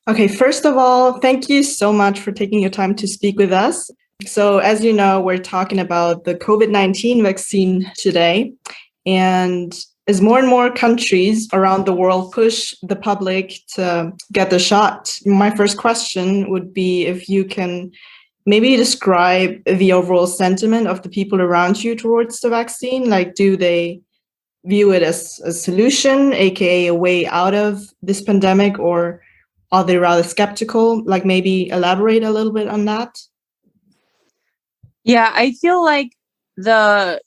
Okay, first of all, thank you so much for taking your time to speak with us. So, as you know, we're talking about the COVID-19 vaccine today. And as more and more countries around the world push the public to get the shot, my first question would be if you can maybe describe the overall sentiment of the people around you towards the vaccine. Like, do they view it as a solution, aka a way out of this pandemic, or are they rather skeptical? Like, maybe elaborate a little bit on that. Yeah, I feel like the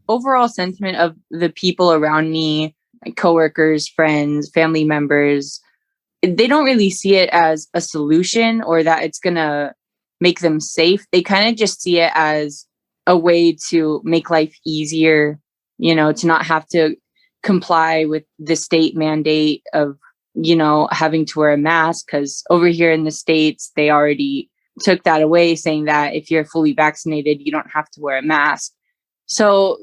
overall sentiment of the people around me, like coworkers, friends, family members, they don't really see it as a solution or that it's going to make them safe. They kind of just see it as a way to make life easier, to not have to comply with the state mandate of, having to wear a mask. Because over here in the States, they already took that away, saying that if you're fully vaccinated, you don't have to wear a mask. So,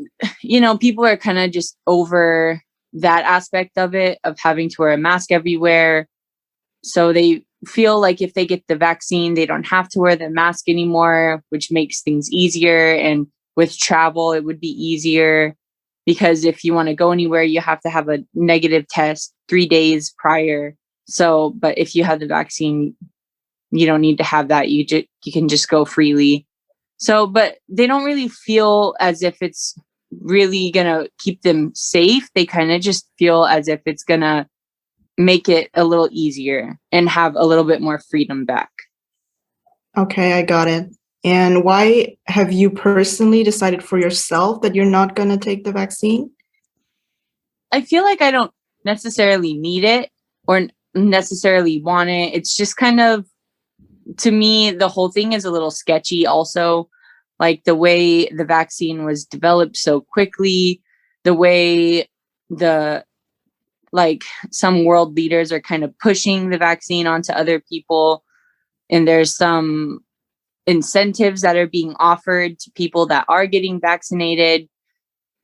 people are kind of just over that aspect of it, of having to wear a mask everywhere. So they feel like if they get the vaccine, they don't have to wear the mask anymore, which makes things easier. And with travel, it would be easier because if you want to go anywhere, you have to have a negative test 3 days prior. So, but if you have the vaccine, you don't need to have that. You can just go freely. So, but they don't really feel as if it's really going to keep them safe. They kind of just feel as if it's going to make it a little easier and have a little bit more freedom back. Okay, I got it. And why have you personally decided for yourself that you're not going to take the vaccine? I feel like I don't necessarily need it or necessarily want it. It's just kind of, to me, the whole thing is a little sketchy also. Like the way the vaccine was developed so quickly, the way some world leaders are kind of pushing the vaccine onto other people. And there's some incentives that are being offered to people that are getting vaccinated.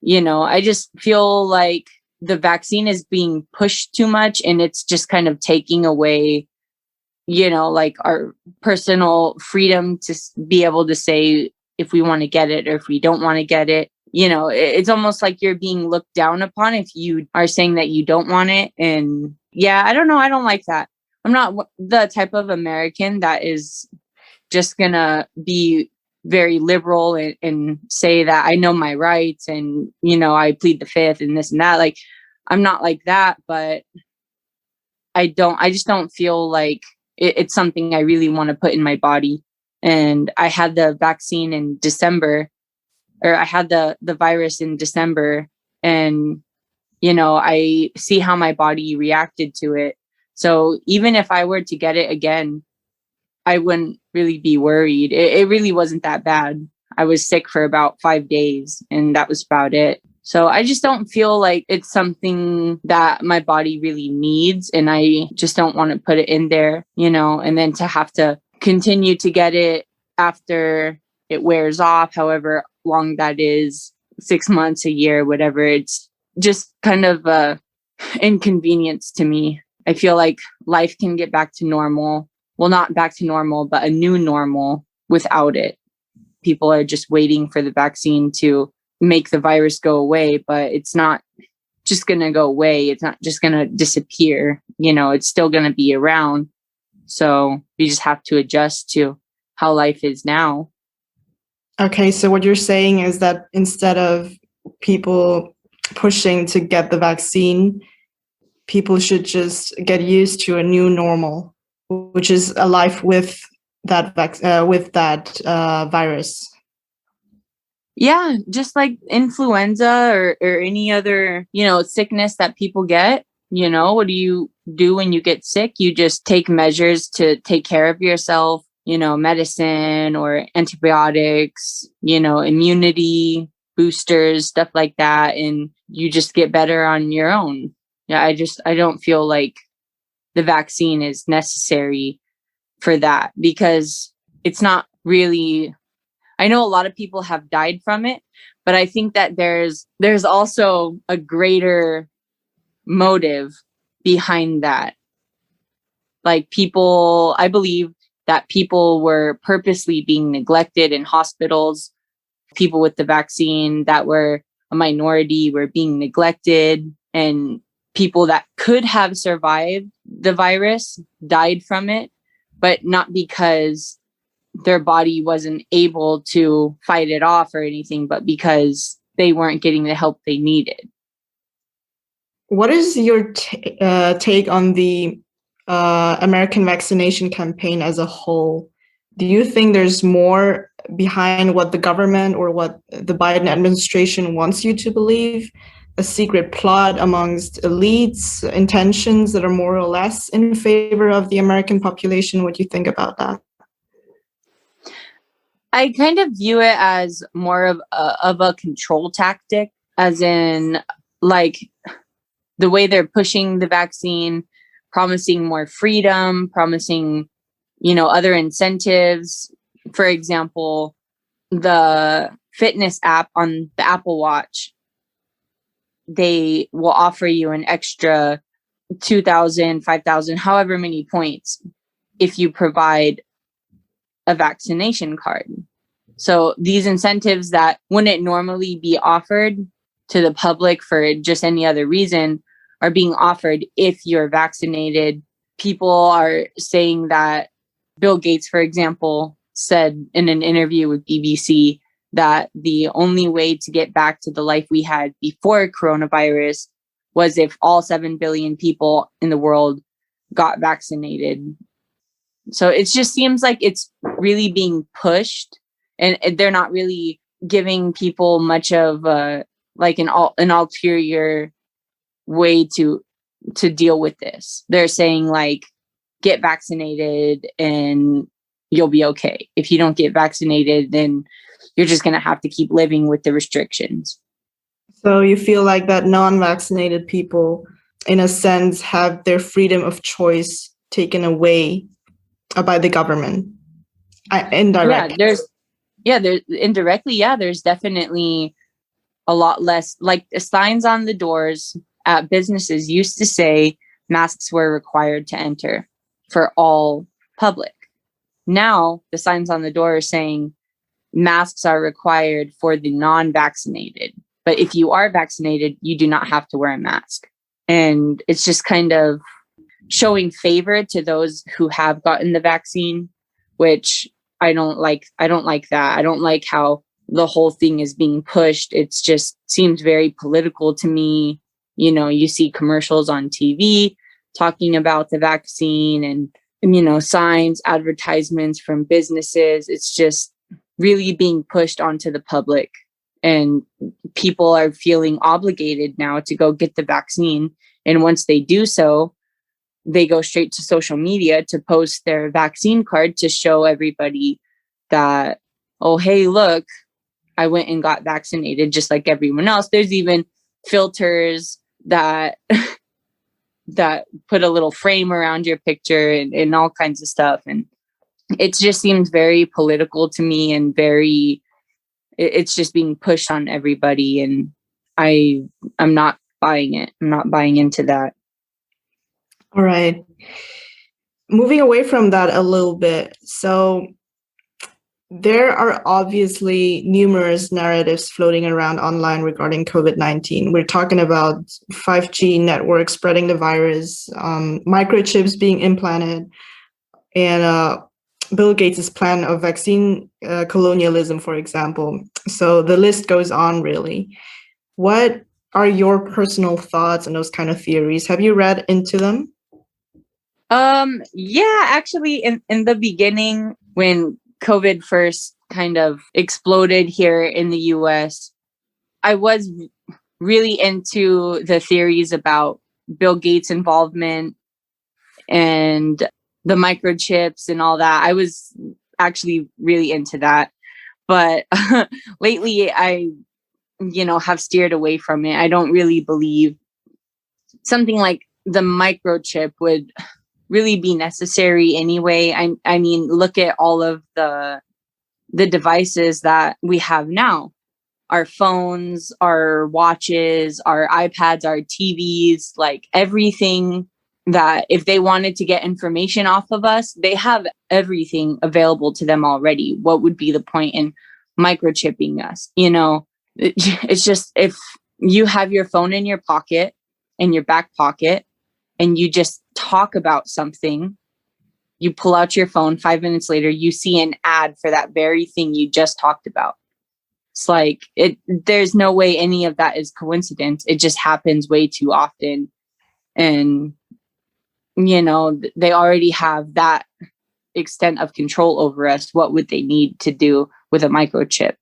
I just feel like the vaccine is being pushed too much and it's just kind of taking away, like our personal freedom to be able to say if we want to get it or if we don't want to get it. It's almost like you're being looked down upon if you are saying that you don't want it. And yeah, I don't know. I don't like that. I'm not the type of American that is just gonna be very liberal and say that I know my rights and, I plead the fifth and this and that. Like, I'm not like that, but I just don't feel like it's something I really want to put in my body. And I had the vaccine in December, or I had the virus in December, and, I see how my body reacted to it. So even if I were to get it again, I wouldn't really be worried. It really wasn't that bad. I was sick for about 5 days and that was about it. So I just don't feel like it's something that my body really needs. And I just don't want to put it in there, and then to have to continue to get it after it wears off, however long that is, 6 months, a year, whatever. It's just kind of a inconvenience to me. I feel like life can get back to normal. Well, not back to normal, but a new normal without it. People are just waiting for the vaccine to make the virus go away, but it's not just going to go away. It's not just going to disappear. It's still going to be around. So we just have to adjust to how life is now. Okay, so what you're saying is that instead of people pushing to get the vaccine, people should just get used to a new normal, which is a life with that virus. Yeah, just like influenza or any other, sickness that people get. What do you do when you get sick? You just take measures to take care of yourself, medicine or antibiotics, immunity boosters, stuff like that. And you just get better on your own. Yeah, I don't feel like the vaccine is necessary for that because it's not really, I know a lot of people have died from it, but I think that there's also a greater motive behind that. Like I believe that people were purposely being neglected in hospitals. People with the vaccine that were a minority were being neglected, and people that could have survived the virus died from it, but not because their body wasn't able to fight it off or anything, but because they weren't getting the help they needed. What is your take on the American vaccination campaign as a whole? Do you think there's more behind what the government or what the Biden administration wants you to believe? A secret plot amongst elites, intentions that are more or less in favor of the American population? What do you think about that? I kind of view it as more of a control tactic, as in like the way they're pushing the vaccine, promising more freedom, promising, other incentives. For example, the fitness app on the Apple Watch, they will offer you an extra 2,000, 5,000, however many points if you provide a vaccination card. So these incentives that wouldn't normally be offered to the public for just any other reason are being offered if you're vaccinated. People are saying that Bill Gates, for example, said in an interview with BBC that the only way to get back to the life we had before coronavirus was if all 7 billion people in the world got vaccinated. So it just seems like it's really being pushed, and they're not really giving people much of an ulterior way to deal with this. They're saying like, get vaccinated and you'll be okay. If you don't get vaccinated, then you're just going to have to keep living with the restrictions. So you feel like that non-vaccinated people, in a sense, have their freedom of choice taken away by the government, indirectly. There's definitely a lot less, like the signs on the doors at businesses used to say masks were required to enter for all public. Now the signs on the door are saying masks are required for the non-vaccinated, but if you are vaccinated, you do not have to wear a mask. And it's just kind of showing favor to those who have gotten the vaccine, which I don't like that. I don't like how the whole thing is being pushed. It's just seems very political to me. You see commercials on TV talking about the vaccine and signs, advertisements from businesses. It's just really being pushed onto the public, and people are feeling obligated now to go get the vaccine. And once they do so, they go straight to social media to post their vaccine card to show everybody that, oh, hey, look, I went and got vaccinated just like everyone else. There's even filters that that put a little frame around your picture and all kinds of stuff. And it just seems very political to me, and it's just being pushed on everybody. And I'm not buying it. I'm not buying into that. All right. Moving away from that a little bit. So there are obviously numerous narratives floating around online regarding COVID-19. We're talking about 5G networks spreading the virus, microchips being implanted, and Bill Gates' plan of vaccine colonialism, for example. So the list goes on, really. What are your personal thoughts on those kind of theories? Have you read into them? Yeah, actually, in the beginning, when COVID first kind of exploded here in the US, I was really into the theories about Bill Gates' involvement and the microchips and all that. I was actually really into that. But lately, I, have steered away from it. I don't really believe something like the microchip would really be necessary anyway. I mean, look at all of the devices that we have now. Our phones, our watches, our iPads, our TVs, like everything that if they wanted to get information off of us, they have everything available to them already. What would be the point in microchipping us? It's just, if you have your phone in your pocket, in your back pocket, and you just talk about something, you pull out your phone, 5 minutes later, you see an ad for that very thing you just talked about. It's like, there's no way any of that is coincidence. It just happens way too often. And, they already have that extent of control over us. What would they need to do with a microchip?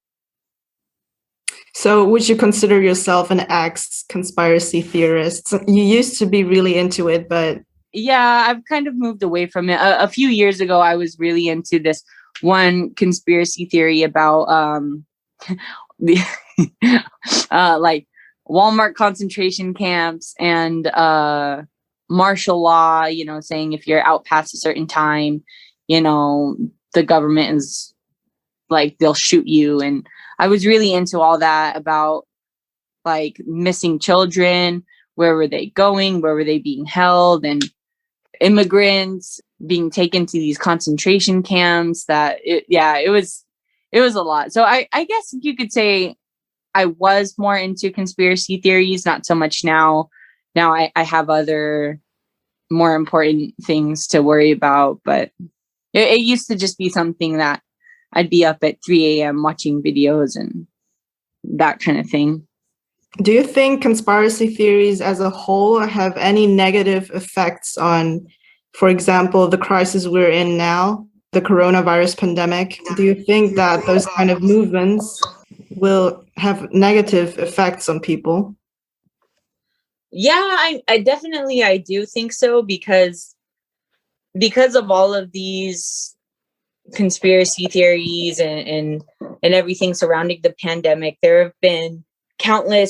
So would you consider yourself an ex-conspiracy theorist? You used to be really into it, but... Yeah, I've kind of moved away from it. A few years ago, I was really into this one conspiracy theory about the like Walmart concentration camps and martial law, saying if you're out past a certain time, the government is like, they'll shoot you. And I was really into all that about like missing children. Where were they going? Where were they being held? And immigrants being taken to these concentration camps. It was a lot. So I guess you could say I was more into conspiracy theories, not so much now. Now I have other more important things to worry about, but it used to just be something that I'd be up at 3 a.m. watching videos and that kind of thing. Do you think conspiracy theories as a whole have any negative effects on, for example, the crisis we're in now, the coronavirus pandemic? Do you think that those kind of movements will have negative effects on people? Yeah, I definitely, I do think so, because of all of these conspiracy theories and everything surrounding the pandemic, there have been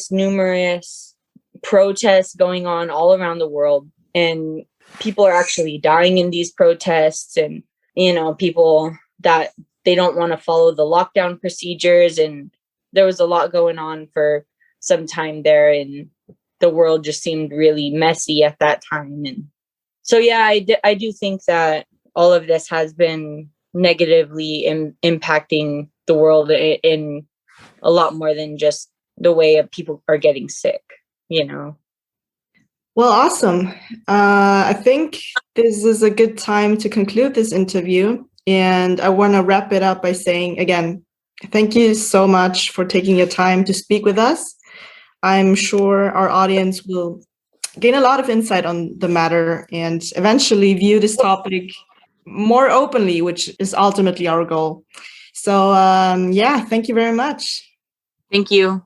numerous protests going on all around the world, and people are actually dying in these protests, and people that they don't want to follow the lockdown procedures, and there was a lot going on for some time there, and the world just seemed really messy at that time. And so yeah, I do think that all of this has been negatively impacting the world in a lot more than just the way people are getting sick, Well, awesome. I think this is a good time to conclude this interview. And I want to wrap it up by saying, again, thank you so much for taking your time to speak with us. I'm sure our audience will gain a lot of insight on the matter and eventually view this topic more openly, which is ultimately our goal. So, yeah, thank you very much. Thank you.